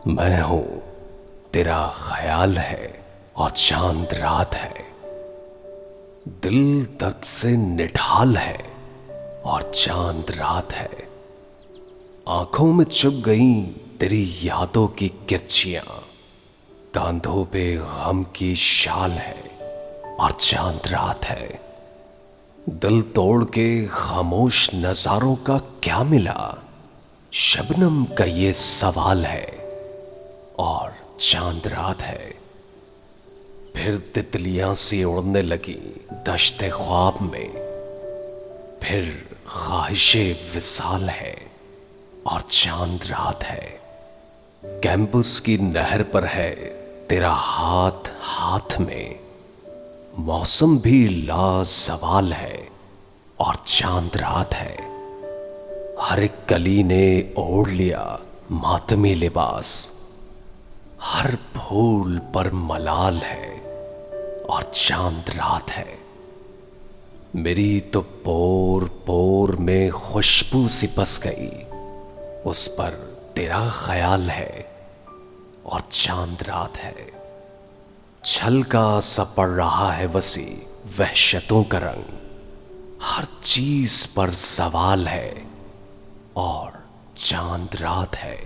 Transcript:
मैं हूं, तेरा ख्याल है और चांद रात है। दिल दर्द से निढाल है और चांद रात है। आंखों में चुभ गई तेरी यादों की किरचियां, कांधों पे गम की शाल है और चांद रात है। दिल तोड़ के खामोश नजारों का क्या मिला, शबनम का ये सवाल है और चांद रात है। फिर तितलियां सी उड़ने लगी दश्ते ख्वाब में, फिर ख्वाहिशे विसाल है और चांद रात है। कैंपस की नहर पर है तेरा हाथ हाथ में, मौसम भी लाजवाल है और चांद रात है। हर एक कली ने ओढ़ लिया मातमी लिबास, हर फूल पर मलाल है और चांद रात है। मेरी तो पोर पोर में खुशबू सी बस गई, उस पर तेरा ख्याल है और चांद रात है। छल का सा पड़ रहा है वसी वहशतों का रंग, हर चीज पर सवाल है और चांद रात है।